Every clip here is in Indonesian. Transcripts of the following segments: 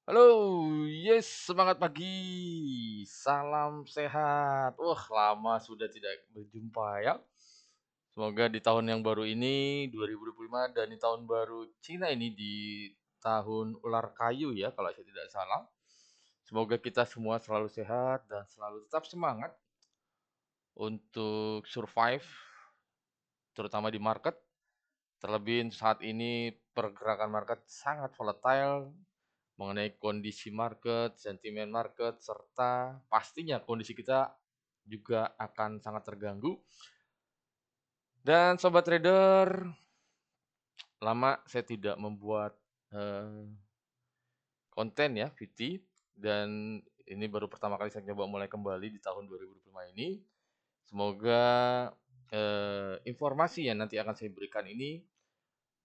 Halo, yes, semangat pagi. Salam sehat. Wah, lama sudah tidak berjumpa ya. Semoga di tahun yang baru ini 2025 dan di tahun baru Cina ini di tahun ular kayu ya kalau saya tidak salah. Semoga kita semua selalu sehat dan selalu tetap semangat untuk survive terutama di market. Terlebih saat ini pergerakan market sangat volatile mengenai kondisi market, sentimen market, serta pastinya kondisi kita juga akan sangat terganggu. Dan sobat trader, lama saya tidak membuat eh, konten ya, VT, dan ini baru pertama kali saya coba mulai kembali di tahun 2025 ini. Semoga informasi yang nanti akan saya berikan ini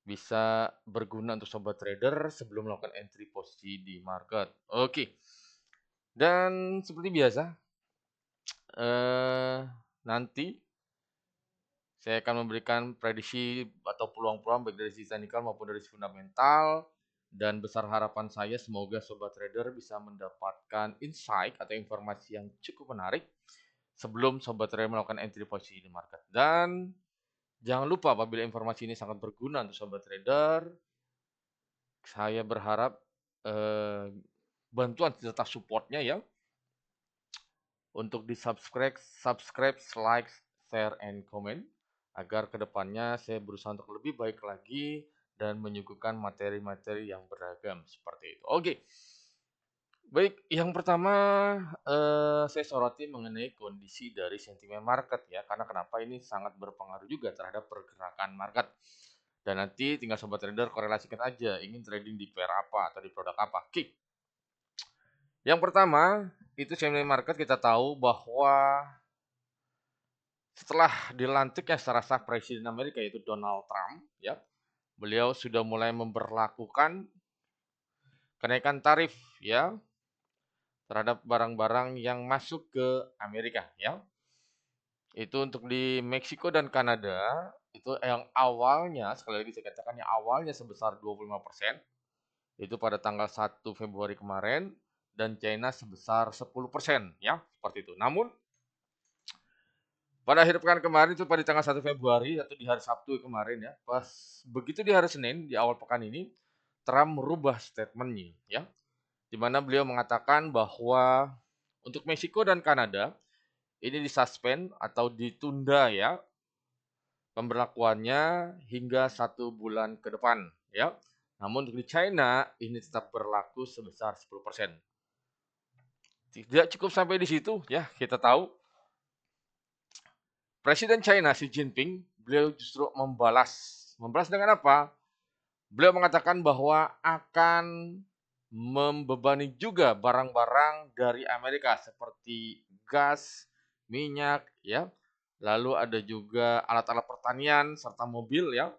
bisa berguna untuk sobat trader sebelum melakukan entry posisi di market. Oke. Dan seperti biasa, nanti saya akan memberikan prediksi atau peluang-peluang baik dari sisi teknikal maupun dari sisi fundamental, dan besar harapan saya semoga sobat trader bisa mendapatkan insight atau informasi yang cukup menarik sebelum sobat trader melakukan entry posisi di market. Dan jangan lupa apabila informasi ini sangat berguna untuk sobat trader, saya berharap eh, bantuan serta supportnya ya untuk subscribe, like, share, and comment agar kedepannya saya berusaha untuk lebih baik lagi dan menyuguhkan materi-materi yang beragam seperti itu. Oke, baik. Yang pertama saya soroti mengenai kondisi dari sentimen market ya, karena kenapa ini sangat berpengaruh juga terhadap pergerakan market. Dan nanti tinggal sobat trader korelasikan aja ingin trading di pair apa atau di produk apa. Oke. Yang pertama, itu sentimen market kita tahu bahwa setelah dilantiknya secara sah Presiden Amerika yaitu Donald Trump, ya, beliau sudah mulai memberlakukan kenaikan tarif ya terhadap barang-barang yang masuk ke Amerika ya. Itu untuk di Meksiko dan Kanada itu yang awalnya sekali lagi saya katakan yang awalnya sebesar 25% itu pada tanggal 1 Februari kemarin dan China sebesar 10% ya, seperti itu. Namun pada akhir pekan kemarin itu pada tanggal 1 Februari atau di hari Sabtu kemarin ya, pas begitu di hari Senin di awal pekan ini, Trump merubah statementnya ya, di mana beliau mengatakan bahwa untuk Meksiko dan Kanada ini disuspend atau ditunda ya pemberlakuannya hingga 1 bulan ke depan ya. Namun untuk di China ini tetap berlaku sebesar 10%. Tidak cukup sampai di situ ya, kita tahu Presiden China Xi Jinping beliau justru membalas. Membalas dengan apa? Beliau mengatakan bahwa akan membebani juga barang-barang dari Amerika seperti gas, minyak, ya. Lalu ada juga alat-alat pertanian serta mobil ya,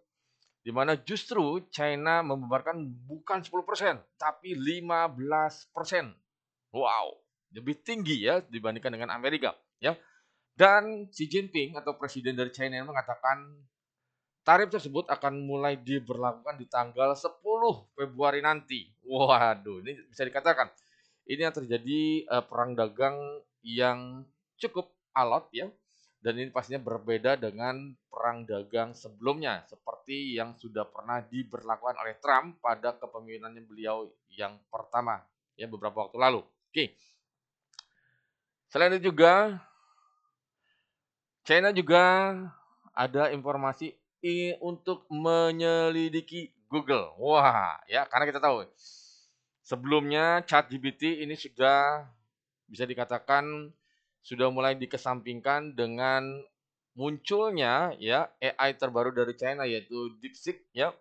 di mana justru China membebankan bukan 10%, tapi 15%. Wow, lebih tinggi ya dibandingkan dengan Amerika, ya. Dan Xi Jinping atau presiden dari China yang mengatakan tarif tersebut akan mulai diberlakukan di tanggal 10 Februari nanti. Waduh, ini bisa dikatakan ini yang terjadi perang dagang yang cukup alot ya. Dan ini pastinya berbeda dengan perang dagang sebelumnya seperti yang sudah pernah diberlakukan oleh Trump pada kepemimpinannya beliau yang pertama ya beberapa waktu lalu. Oke. Selain itu juga China juga ada informasi untuk menyelidiki Google. Wah, ya karena kita tahu sebelumnya ChatGPT ini sudah bisa dikatakan sudah mulai dikesampingkan dengan munculnya ya AI terbaru dari China yaitu DeepSeek ya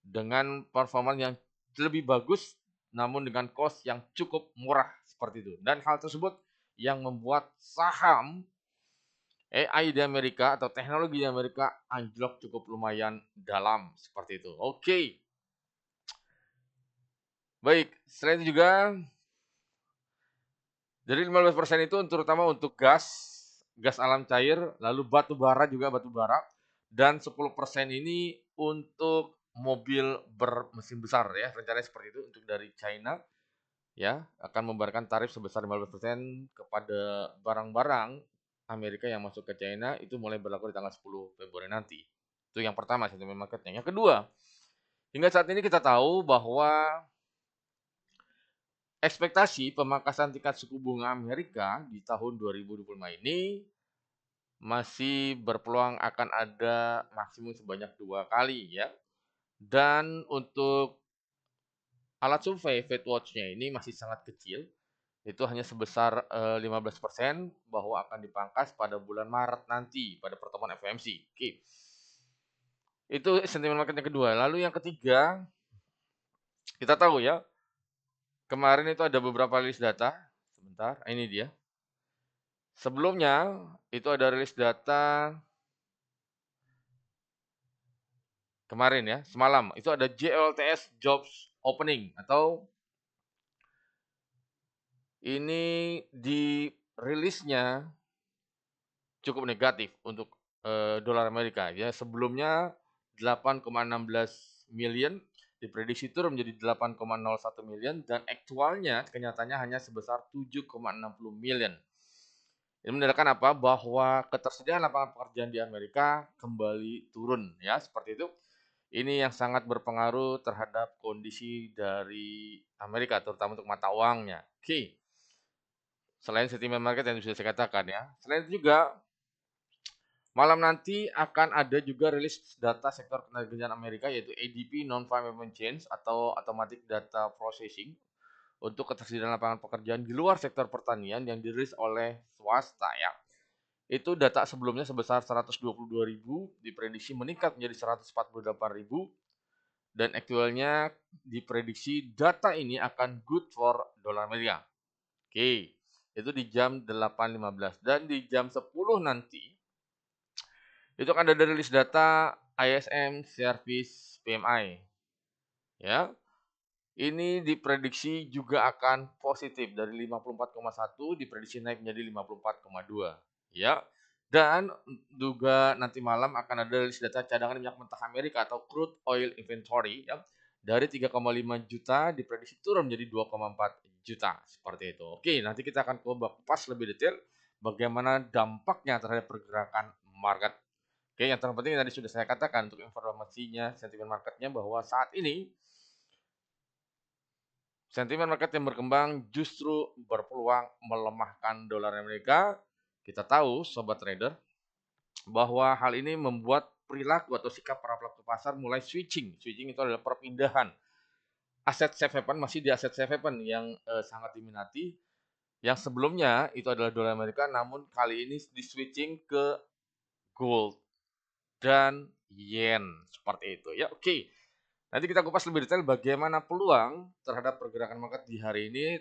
dengan performa yang lebih bagus namun dengan cost yang cukup murah seperti itu. Dan hal tersebut yang membuat saham AI di Amerika atau teknologi di Amerika anjlok cukup lumayan dalam seperti itu. Oke. Baik, selain itu juga dari 15% itu terutama untuk gas alam cair, lalu batu bara juga batu bara dan 10% ini untuk mobil bermesin besar ya, rencananya seperti itu untuk dari China. ya akan membayarkan tarif sebesar 15% kepada barang-barang Amerika yang masuk ke China itu mulai berlaku di tanggal 10 Februari nanti. Itu yang pertama sentimen marketnya. Yang kedua, hingga saat ini kita tahu bahwa ekspektasi pemangkasan tingkat suku bunga Amerika di tahun 2025 ini masih berpeluang akan ada maksimum sebanyak 2 kali ya. Dan untuk alat survei FedWatch-nya ini masih sangat kecil, itu hanya sebesar 15% bahwa akan dipangkas pada bulan Maret nanti pada pertemuan FOMC. Oke. Itu sentimen market yang kedua. Lalu yang ketiga, kita tahu ya, kemarin itu ada beberapa rilis data. Sebentar, ini dia. Sebelumnya itu ada rilis data kemarin ya, semalam. Itu ada JLTS Jobs Opening atau ini di rilisnya cukup negatif untuk dolar Amerika ya. Sebelumnya 8,16 million diprediksi turun menjadi 8,01 million dan aktualnya kenyataannya hanya sebesar 7,60 million. Ini menandakan apa? Bahwa ketersediaan lapangan pekerjaan di Amerika kembali turun ya, seperti itu. Ini yang sangat berpengaruh terhadap kondisi dari Amerika terutama untuk mata uangnya. Oke. Selain sentimen market yang sudah saya katakan ya. Selain itu juga malam nanti akan ada juga rilis data sektor ketenagaan Amerika yaitu ADP Non-Farm Employment Change atau Automatic Data Processing untuk ketersediaan lapangan pekerjaan di luar sektor pertanian yang dirilis oleh swasta ya. Itu data sebelumnya sebesar 122.000 diprediksi meningkat menjadi 148.000 dan aktualnya diprediksi data ini akan good for dolar Amerika. Oke, itu di jam 8.15 dan di jam 10 nanti itu akan ada rilis data ISM Service PMI. Ya. Ini diprediksi juga akan positif dari 54,1 diprediksi naik menjadi 54,2. Ya. Dan juga nanti malam akan ada rilis data cadangan minyak mentah Amerika atau crude oil inventory ya. Dari 3,5 juta diprediksi turun menjadi 2,4 juta seperti itu. Oke, nanti kita akan coba kupas lebih detail bagaimana dampaknya terhadap pergerakan market. Oke, yang terpenting tadi sudah saya katakan untuk informasinya sentimen marketnya bahwa saat ini sentimen market yang berkembang justru berpeluang melemahkan dolar Amerika. Kita tahu, sobat trader, bahwa hal ini membuat perilaku atau sikap para pelaku pasar mulai switching. Switching itu adalah perpindahan aset safe haven masih di aset safe haven yang sangat diminati. Yang sebelumnya itu adalah dolar Amerika, namun kali ini di switching ke gold dan yen seperti itu ya. Oke. Nanti kita kupas lebih detail bagaimana peluang terhadap pergerakan market di hari ini,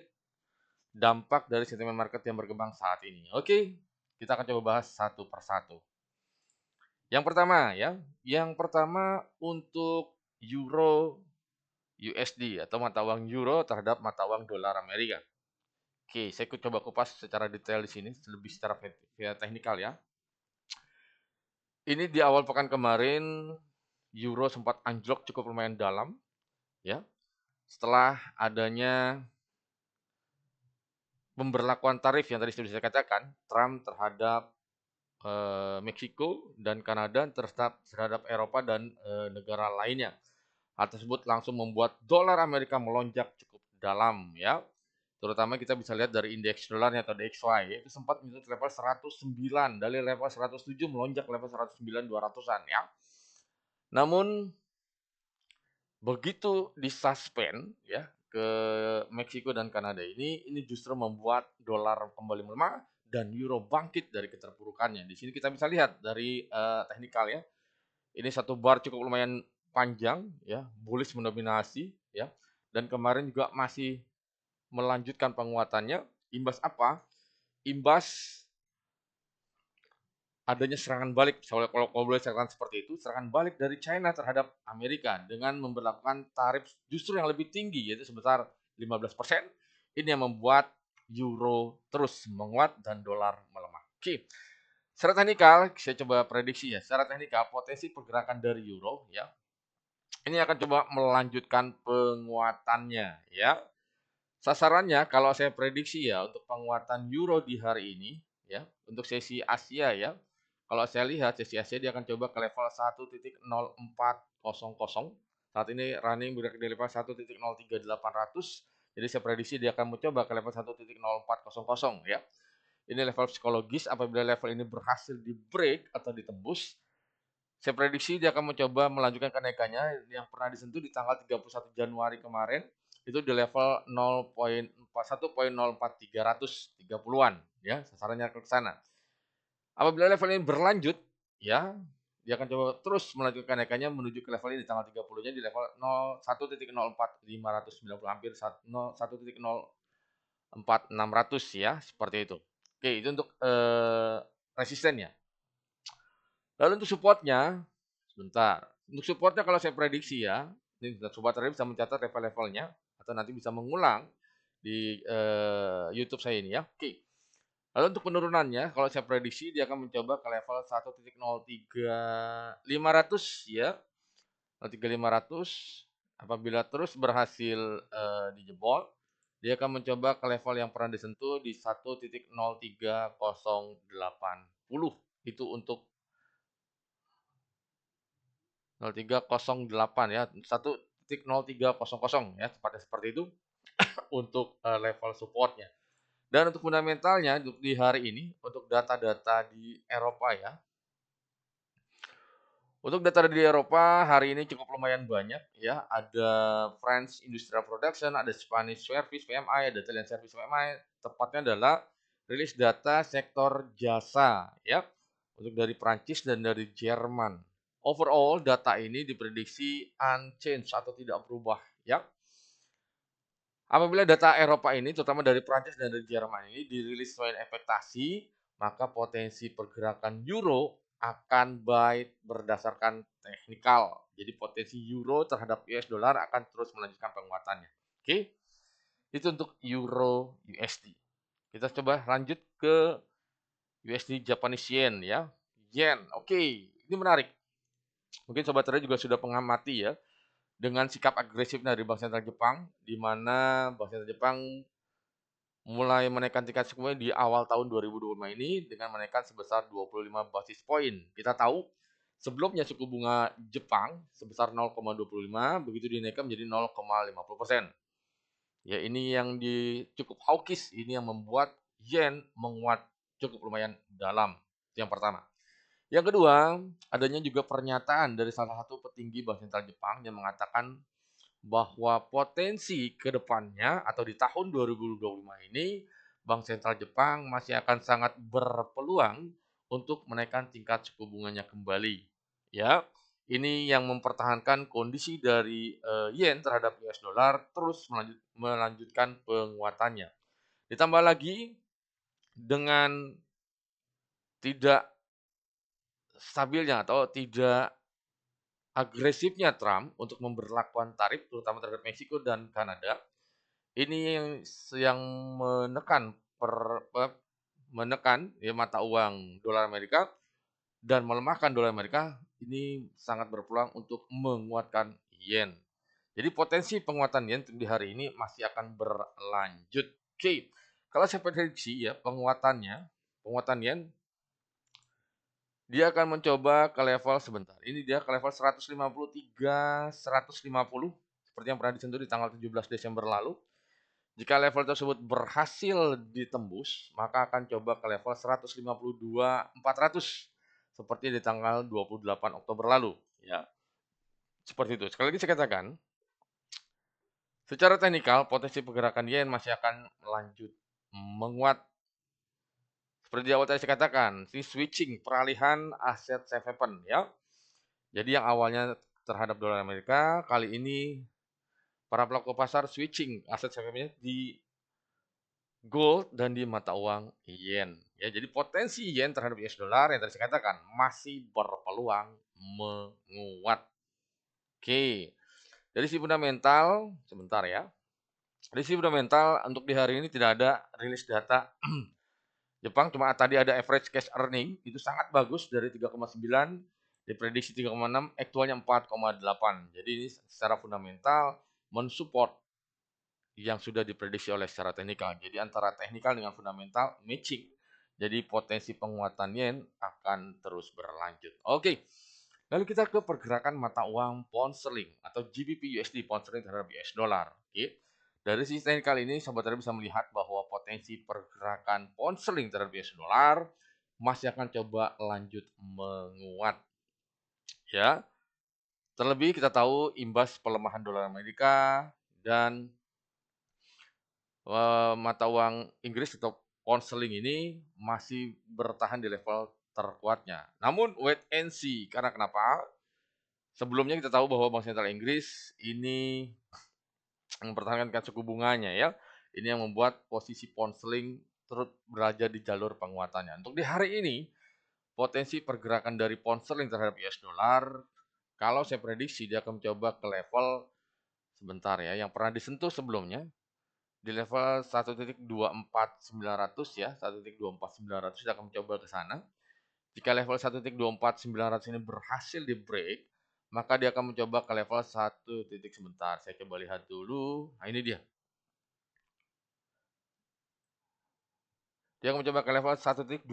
dampak dari sentimen market yang berkembang saat ini. Oke, kita akan coba bahas satu persatu. Yang pertama ya, yang pertama untuk euro USD atau mata uang euro terhadap mata uang dolar Amerika. Oke, saya coba kupas secara detail di sini, lebih secara teknikal ya. Ini di awal pekan kemarin euro sempat anjlok cukup lumayan dalam ya. Setelah adanya pemberlakuan tarif yang tadi sudah saya katakan, Trump terhadap Meksiko dan Kanada terhadap Eropa dan negara lainnya. Hal tersebut langsung membuat dolar Amerika melonjak cukup dalam ya. Terutama kita bisa lihat dari indeks dolarnya atau DXY itu sempat menyentuh level 109 dari level 107 melonjak level 109 200-an ya. Namun begitu disuspend ya ke Meksiko dan Kanada ini justru membuat dolar kembali melemah dan euro bangkit dari keterpurukannya. Di sini kita bisa lihat dari teknikal ya. Ini satu bar cukup lumayan panjang ya, bullish mendominasi ya. Dan kemarin juga masih melanjutkan penguatannya. Imbas apa? Imbas adanya serangan balik, kalau boleh saya katakan seperti itu, serangan balik dari China terhadap Amerika dengan memperlakukan tarif justru yang lebih tinggi, yaitu sebesar 15%. Ini yang membuat euro terus menguat dan dolar melemah. Oke, secara teknikal, saya coba prediksi ya, secara teknikal potensi pergerakan dari euro ya, ini akan coba melanjutkan penguatannya ya. Sasarannya kalau saya prediksi ya untuk penguatan euro di hari ini ya, untuk sesi Asia ya. Kalau saya lihat sesi Asia dia akan coba ke level 1.0400. Saat ini running berada di level 1.03800. Jadi saya prediksi dia akan mencoba ke level 1.0400 ya. Ini level psikologis, apabila level ini berhasil di break atau ditembus, saya prediksi dia akan mencoba melanjutkan kenaikannya yang pernah disentuh di tanggal 31 Januari kemarin itu di level 1.04330-an ya, sasarannya ke sana. Apabila level ini berlanjut ya, dia akan coba terus melanjutkan kenaikannya menuju ke level ini di tanggal 30-nya di level 1.04590, hampir 1.04600 ya, seperti itu. Oke, itu untuk resistennya. Lalu untuk supportnya, sebentar. Untuk supportnya kalau saya prediksi ya, ini sobat trader bisa mencatat level-levelnya atau nanti bisa mengulang di YouTube saya ini ya. Oke. Lalu untuk penurunannya, kalau saya prediksi dia akan mencoba ke level 1.03500 ya. 0.3500 apabila terus berhasil dijebol, dia akan mencoba ke level yang pernah disentuh di 1.03080. Itu untuk 0308 ya, 1.0300 ya, tepatnya seperti itu untuk level supportnya. Dan untuk fundamentalnya untuk di hari ini, untuk data-data di Eropa ya, untuk data di Eropa hari ini cukup lumayan banyak ya. Ada French Industrial Production, ada Spanish Service PMI, ada Italian Service PMI. Tepatnya adalah rilis data sektor jasa ya. Untuk dari Prancis dan dari Jerman. Overall data ini diprediksi unchanged atau tidak berubah ya. Apabila data Eropa ini, terutama dari Prancis dan dari Jerman ini dirilis sesuai ekspektasi, maka potensi pergerakan euro akan baik berdasarkan teknikal. Jadi potensi euro terhadap US dollar akan terus melanjutkan penguatannya. Oke, itu untuk euro USD. Kita coba lanjut ke USD Japanese Yen ya. Yen, oke, ini menarik. Mungkin sobat trader juga sudah mengamati ya dengan sikap agresif dari Bank Sentral Jepang, di mana Bank Sentral Jepang mulai menaikkan tingkat suku bunga di awal tahun 2025 ini dengan menaikkan sebesar 25 basis poin. Kita tahu sebelumnya suku bunga Jepang sebesar 0,25, begitu dinaikkan menjadi 0,50%. Ya ini yang cukup hawkish, ini yang membuat yen menguat cukup lumayan dalam. Itu yang pertama. Yang kedua, adanya juga pernyataan dari salah satu petinggi Bank Sentral Jepang yang mengatakan bahwa potensi ke depannya atau di tahun 2025 ini Bank Sentral Jepang masih akan sangat berpeluang untuk menaikkan tingkat suku bunganya kembali. Ya, ini yang mempertahankan kondisi dari yen terhadap US dollar terus melanjutkan penguatannya. Ditambah lagi dengan tidak stabilnya atau tidak agresifnya Trump untuk memberlakukan tarif terutama terhadap Meksiko dan Kanada, ini yang menekan menekan ya mata uang dolar Amerika dan melemahkan dolar Amerika, ini sangat berpeluang untuk menguatkan yen. Jadi potensi penguatan yen di hari ini masih akan berlanjut. Oke, kalau saya prediksi ya penguatan yen dia akan mencoba ke level sebentar. Ini dia ke level 153, 150 seperti yang pernah disentuh di tanggal 17 Desember lalu. Jika level tersebut berhasil ditembus, maka akan coba ke level 152.400 seperti di tanggal 28 Oktober lalu, ya. Seperti itu. Sekali lagi saya katakan, secara teknikal potensi pergerakan yen masih akan lanjut menguat. Seperti di awal tadi saya katakan, si switching peralihan aset safe haven ya. Jadi yang awalnya terhadap dolar Amerika, kali ini para pelaku pasar switching aset safe haven di gold dan di mata uang yen. Ya, jadi potensi yen terhadap US dollar yang tadi saya katakan masih berpeluang menguat. Oke. Dari sisi fundamental, sebentar ya. Dari sisi fundamental untuk di hari ini tidak ada rilis data Jepang, cuma tadi ada average cash earning itu sangat bagus dari 3,9 diprediksi 3,6, aktualnya 4,8. Jadi ini secara fundamental mensupport yang sudah diprediksi oleh secara teknikal. Jadi antara teknikal dengan fundamental matching. Jadi potensi penguatan yen akan terus berlanjut. Oke. Lalu kita ke pergerakan mata uang pound sterling atau GBP USD pound sterling terhadap US dollar. Oke. Dari sisi teknikal ini sobat trader bisa melihat bahwa potensi pergerakan pound sterling terhadap US dollar masih akan coba lanjut menguat. Ya. Terlebih kita tahu imbas pelemahan dolar Amerika dan mata uang Inggris atau pound sterling ini masih bertahan di level terkuatnya. Namun wait and see, karena kenapa? Sebelumnya kita tahu bahwa Bank Sentral Inggris ini mempertahankan suku bunganya ya. Ini yang membuat posisi pound sterling terus berada di jalur penguatannya. Untuk di hari ini, potensi pergerakan dari pound sterling terhadap US dollar, kalau saya prediksi dia akan mencoba ke level sebentar ya, yang pernah disentuh sebelumnya di level 1.24900 ya, 1.24900 kita akan mencoba ke sana. Jika level 1.24900 ini berhasil di break, maka dia akan mencoba ke level 1 titik sebentar. Saya coba lihat dulu. Nah, ini dia. Dia akan mencoba ke level 1.25200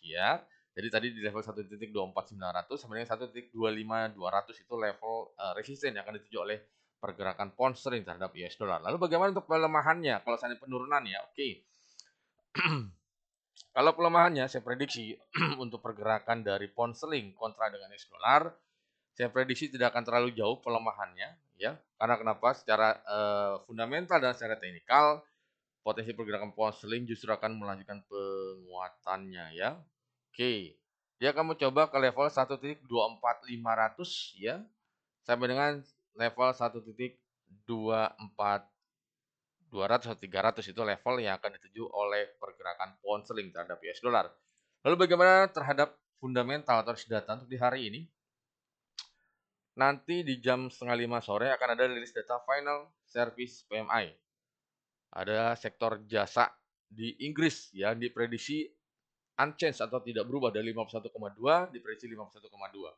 ya. Jadi tadi di level 1.24900 sampai dengan 1.25200 itu level resisten yang akan dituju oleh pergerakan pound sterling terhadap US dollar. Lalu bagaimana untuk pelemahannya? Kalau seandainya penurunan ya, oke. Kalau pelemahannya saya prediksi untuk pergerakan dari pound sterling kontra dengan US dollar, saya prediksi tidak akan terlalu jauh pelemahannya ya. Karena kenapa? Secara fundamental dan secara teknikal potensi pergerakan pound sterling justru akan melanjutkan penguatannya ya. Oke. Dia akan mencoba ke level 1.24500 ya sampai dengan level 1.24200 atau 300 itu level yang akan dituju oleh pergerakan pound sterling terhadap US dollar. Lalu bagaimana terhadap fundamental atau data untuk di hari ini? Nanti di jam 4:30 sore akan ada rilis data final service PMI. Ada sektor jasa di Inggris yang diprediksi unchanged atau tidak berubah dari 51,2 diprediksi 51,2.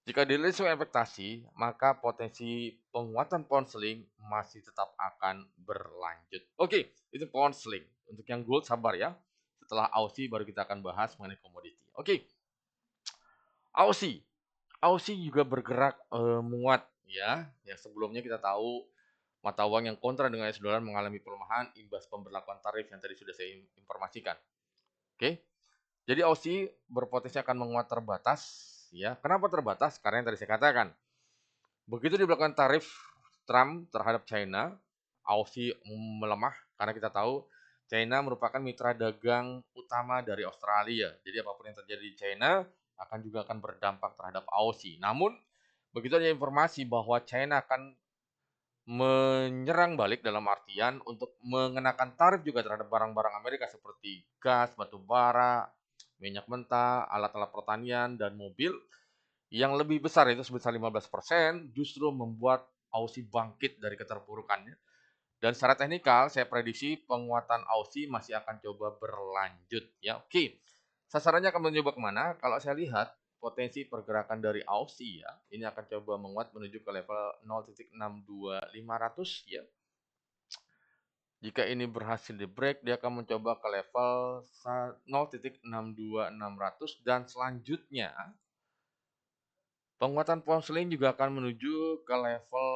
Jika dirilis sesuai ekspektasi, maka potensi penguatan pound sterling masih tetap akan berlanjut. Oke, itu pound sterling. Untuk yang gold sabar ya. Setelah Aussie baru kita akan bahas mengenai komoditi. Oke. Aussie. Aussie juga bergerak menguat ya. Yang sebelumnya kita tahu mata uang yang kontra dengan US dollar mengalami pelemahan imbas pemberlakuan tarif yang tadi sudah saya informasikan. Oke. Jadi Aussie berpotensi akan menguat terbatas ya. Kenapa terbatas? Karena yang tadi saya katakan. Begitu diberlakukan tarif Trump terhadap China, Aussie melemah karena kita tahu China merupakan mitra dagang utama dari Australia. Jadi apapun yang terjadi di China akan berdampak terhadap Aussie. Namun begitu ada informasi bahwa China akan menyerang balik dalam artian untuk mengenakan tarif juga terhadap barang-barang Amerika seperti gas, batu bara, minyak mentah, alat-alat pertanian, dan mobil yang lebih besar itu sebesar 15% justru membuat Aussie bangkit dari keterpurukannya. Dan secara teknikal saya prediksi penguatan Aussie masih akan coba berlanjut ya. Oke. Sasarannya akan mencoba kemana? Kalau saya lihat potensi pergerakan dari Aussie ya, ini akan coba menguat menuju ke level 0.62500 ya. Jika ini berhasil di break, dia akan mencoba ke level 0.62600 dan selanjutnya penguatan pound sterling juga akan menuju ke level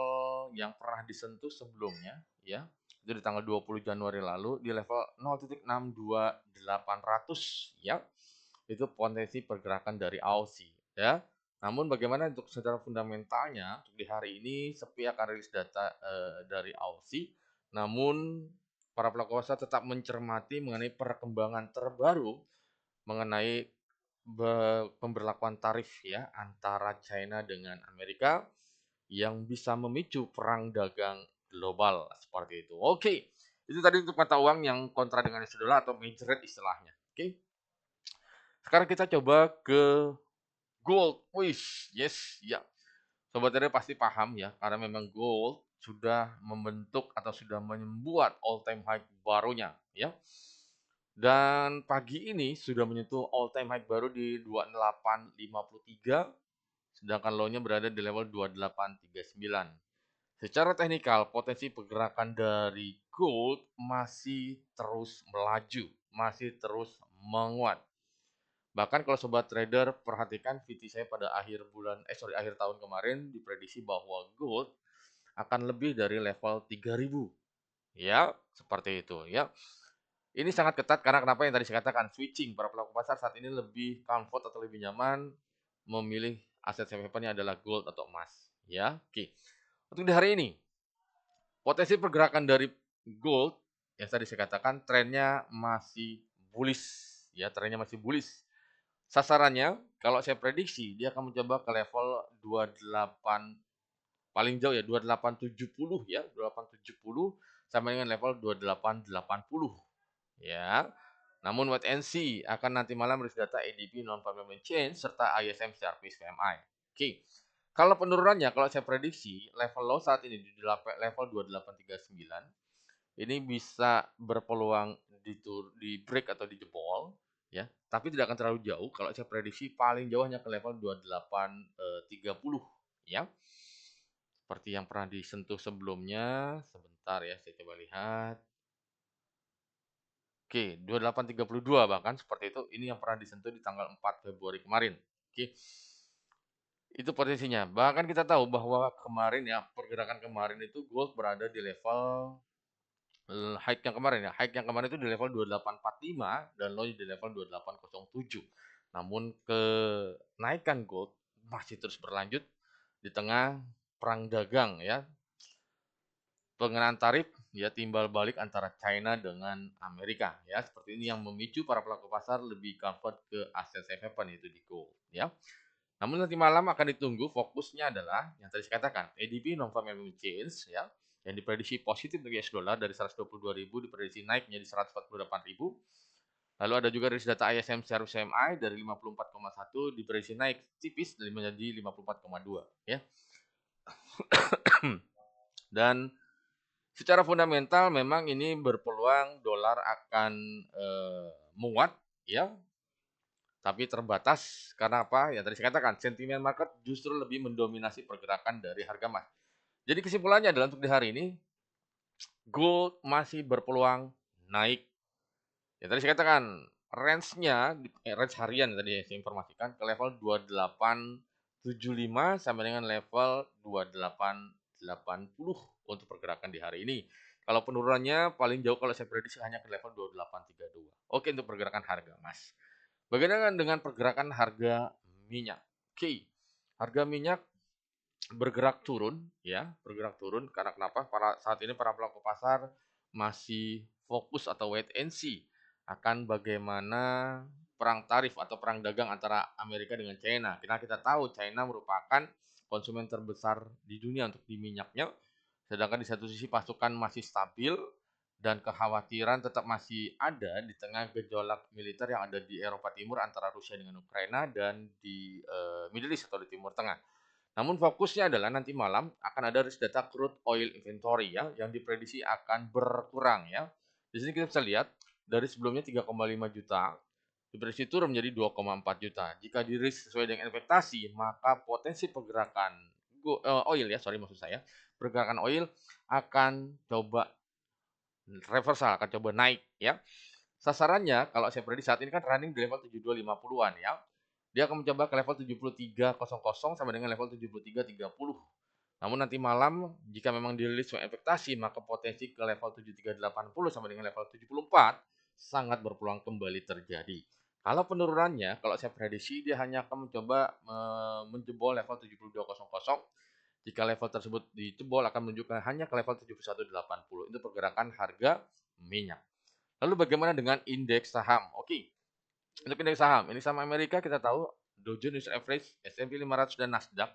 yang pernah disentuh sebelumnya ya. Itu di tanggal 20 Januari lalu di level 0.62800 ya. Itu potensi pergerakan dari Aussie ya. Namun bagaimana untuk secara fundamentalnya untuk di hari ini sepi akan rilis data dari Aussie. Namun para pelaku usaha tetap mencermati mengenai perkembangan terbaru mengenai pemberlakuan tarif ya antara China dengan Amerika yang bisa memicu perang dagang global seperti itu. Oke, itu tadi untuk mata uang yang kontra dengan US dollar atau major rate istilahnya. Oke. Sekarang kita coba ke gold. Wih, yes, ya. Sobat trader pasti paham ya, karena memang gold sudah membentuk atau sudah membuat all time high barunya ya. Dan pagi ini sudah menyentuh all time high baru di 2853, sedangkan low-nya berada di level 2839. Secara teknikal, potensi pergerakan dari gold masih terus melaju, masih terus menguat. Bahkan kalau sobat trader perhatikan VT saya pada akhir tahun kemarin diprediksi bahwa gold akan lebih dari level 3000. Ya, seperti itu ya. Ini sangat ketat karena kenapa yang tadi saya katakan switching para pelaku pasar saat ini lebih comfort atau lebih nyaman memilih aset safe haven adalah gold atau emas ya. Oke. Untuk di hari ini potensi pergerakan dari gold yang tadi saya katakan trennya masih bullish ya, trennya masih bullish. Sasarannya kalau saya prediksi dia akan mencoba ke level 28 paling jauh ya 2870 ya, 2870 sama dengan level 2880 ya. Namun wait and see akan nanti malam rilis data ADP non farm payment change serta ISM secara PMI. Oke. Kalau penurunannya kalau saya prediksi level low saat ini di level 2839 ini bisa berpeluang di break atau dijebol ya, tapi tidak akan terlalu jauh kalau saya prediksi paling jauh hanya ke level 2830 ya. Seperti yang pernah disentuh sebelumnya. Sebentar ya, saya coba lihat. Oke, 2832 bahkan seperti itu. Ini yang pernah disentuh di tanggal 4 Februari kemarin. Oke. Itu potensinya. Bahkan kita tahu bahwa kemarin ya, pergerakan kemarin itu gold berada di level high yang kemarin ya. High yang kemarin itu di level 2845 dan low di level 2807. Namun kenaikan gold masih terus berlanjut di tengah perang dagang ya. Pengenaan tarif ya timbal balik antara China dengan Amerika ya. Seperti ini yang memicu para pelaku pasar lebih comfort ke aset safe haven yaitu di gold ya. Namun nanti malam akan ditunggu fokusnya adalah yang tadi saya katakan ADP non farm payment change ya yang diprediksi positif untuk US dollar dari 122.000 diprediksi naik menjadi 148.000. Lalu ada juga rilis data ISM secara CMI dari 54,1 diprediksi naik tipis dari menjadi 54,2 ya. Dan secara fundamental memang ini berpeluang dolar akan menguat ya, tapi terbatas karena apa? Ya tadi saya katakan sentimen market justru lebih mendominasi pergerakan dari harga emas. Jadi kesimpulannya adalah untuk di hari ini gold masih berpeluang naik. Ya tadi saya katakan range-nya range harian tadi saya informasikan ke level 2875 sampai dengan level 2880 untuk pergerakan di hari ini. Kalau penurunannya paling jauh kalau saya prediksi hanya ke level 2832. Oke untuk pergerakan harga emas. Bagaimana dengan pergerakan harga minyak? Oke, harga minyak bergerak turun ya, bergerak turun karena kenapa? Saat ini para pelaku pasar masih fokus atau wait and see akan bagaimana perang tarif atau perang dagang antara Amerika dengan China. Karena kita tahu China merupakan konsumen terbesar di dunia untuk di minyaknya, sedangkan di satu sisi pasukan masih stabil dan kekhawatiran tetap masih ada di tengah gejolak militer yang ada di Eropa Timur antara Rusia dengan Ukraina dan di Middle East atau di Timur Tengah. Namun fokusnya adalah nanti malam akan ada rilis data crude oil inventory ya yang diprediksi akan berkurang ya. Di sini kita bisa lihat dari sebelumnya 3,5 juta diprediksi turun menjadi 2,4 juta. Jika dirilis sesuai dengan ekspektasi, maka potensi pergerakan oil ya, sorry maksud saya, pergerakan oil akan coba reversal, akan coba naik ya. Sasarannya kalau saya prediksi saat ini kan running di level 7250-an ya. Dia akan mencoba ke level 7300 sama dengan level 7330. Namun nanti malam jika memang dirilis sesuai ekspektasi maka potensi ke level 7380 sama dengan level 74 sangat berpeluang kembali terjadi. Kalau penurunannya, kalau saya prediksi dia hanya akan mencoba menjebol level 7200. Jika level tersebut dijebol akan menunjukkan hanya ke level 7180. Itu pergerakan harga minyak. Lalu bagaimana dengan indeks saham? Oke, untuk indeks saham, ini saham Amerika kita tahu Dow Jones Average, S&P 500 dan Nasdaq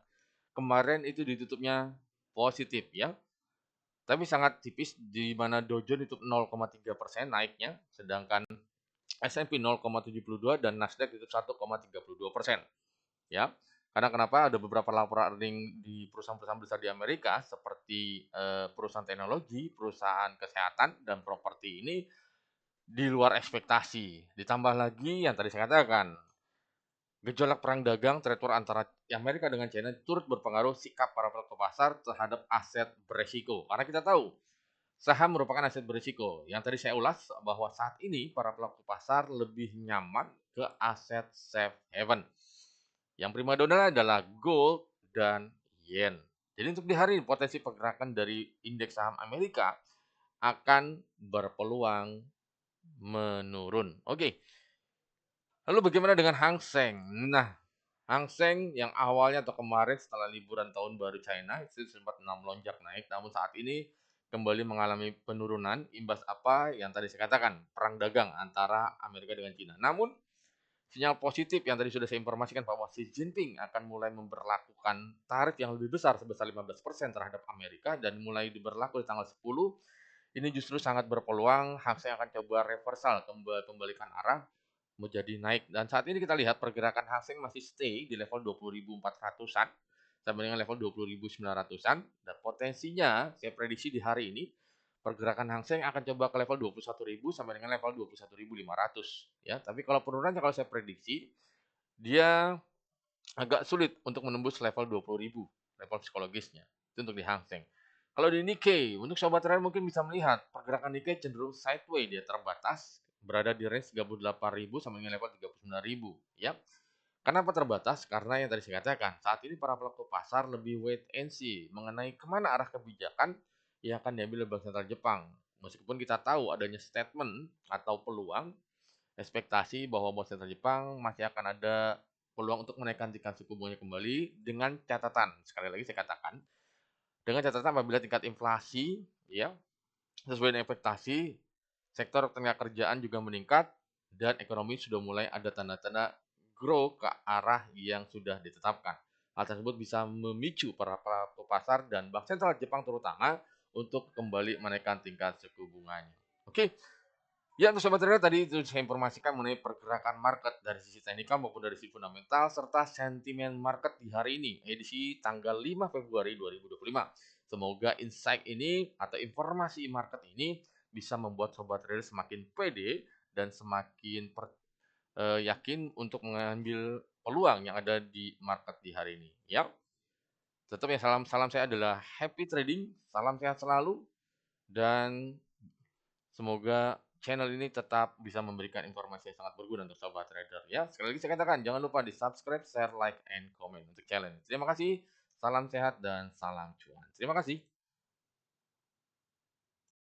kemarin itu ditutupnya positif ya. Tapi sangat tipis di mana Dow Jones itu 0,3% naiknya, sedangkan S&P 0,72 dan Nasdaq itu 1,32% ya. Karena kenapa ada beberapa laporan earning di perusahaan-perusahaan besar di Amerika seperti perusahaan teknologi, perusahaan kesehatan dan properti ini di luar ekspektasi. Ditambah lagi yang tadi saya katakan, Gejolak perang dagang trade war antara Amerika dengan China turut berpengaruh sikap para pelaku pasar terhadap aset beresiko. Karena kita tahu saham merupakan aset berisiko. Yang tadi saya ulas bahwa saat ini para pelaku pasar lebih nyaman ke aset safe haven. Yang primadona adalah gold dan yen. Jadi untuk di hari ini potensi pergerakan dari indeks saham Amerika akan berpeluang menurun. Oke. Lalu bagaimana dengan Hang Seng? Nah, Hang Seng yang awalnya atau kemarin setelah liburan tahun baru China itu sempat melonjak naik, namun saat ini kembali mengalami penurunan imbas apa yang tadi saya katakan, perang dagang antara Amerika dengan China. Namun sinyal positif yang tadi sudah saya informasikan bahwa Xi Jinping akan mulai memberlakukan tarif yang lebih besar sebesar 15% terhadap Amerika dan mulai diberlaku di tanggal 10, ini justru sangat berpeluang Hang Seng akan coba reversal, pembalikan arah menjadi naik. Dan saat ini kita lihat pergerakan Hang Seng masih stay di level 20.400-an sampai dengan level 20.900-an dan potensinya saya prediksi di hari ini pergerakan Hang Seng akan coba ke level 21.000 sampai dengan level 21.500 ya. Tapi kalau penurunannya kalau saya prediksi dia agak sulit untuk menembus level 20.000 level psikologisnya. Itu untuk di Hang Seng. Kalau di Nikkei, untuk sobat trader mungkin bisa melihat pergerakan Nikkei cenderung sideways, dia terbatas berada di range 38.000 sampai dengan level 39.000 ya. Kenapa terbatas? Karena yang tadi saya katakan, saat ini para pelaku pasar lebih wait and see mengenai kemana arah kebijakan yang akan diambil oleh Bank Sentral Jepang. Meskipun kita tahu adanya statement atau peluang ekspektasi bahwa Bank Sentral Jepang masih akan ada peluang untuk menaikkan tingkat suku bunganya kembali dengan catatan, sekali lagi saya katakan, dengan catatan apabila tingkat inflasi ya sesuai dengan ekspektasi, sektor tenaga kerjaan juga meningkat dan ekonomi sudah mulai ada tanda-tanda grow ke arah yang sudah ditetapkan. Hal tersebut bisa memicu para pelaku pasar dan Bank Sentral Jepang terutama untuk kembali menaikkan tingkat suku bunganya. Oke, ya, untuk sobat trader tadi itu saya informasikan mengenai pergerakan market dari sisi teknikal maupun dari sisi fundamental serta sentimen market di hari ini, edisi tanggal 5 Februari 2025. Semoga insight ini atau informasi market ini bisa membuat sobat trader semakin pede dan semakin yakin untuk mengambil peluang yang ada di market di hari ini. Ya, tetap ya salam saya adalah happy trading, salam sehat selalu dan semoga channel ini tetap bisa memberikan informasi yang sangat berguna untuk sobat trader ya. Sekali lagi saya katakan jangan lupa di subscribe, share, like, and comment untuk channel ini. Terima kasih, salam sehat dan salam cuan. Terima kasih.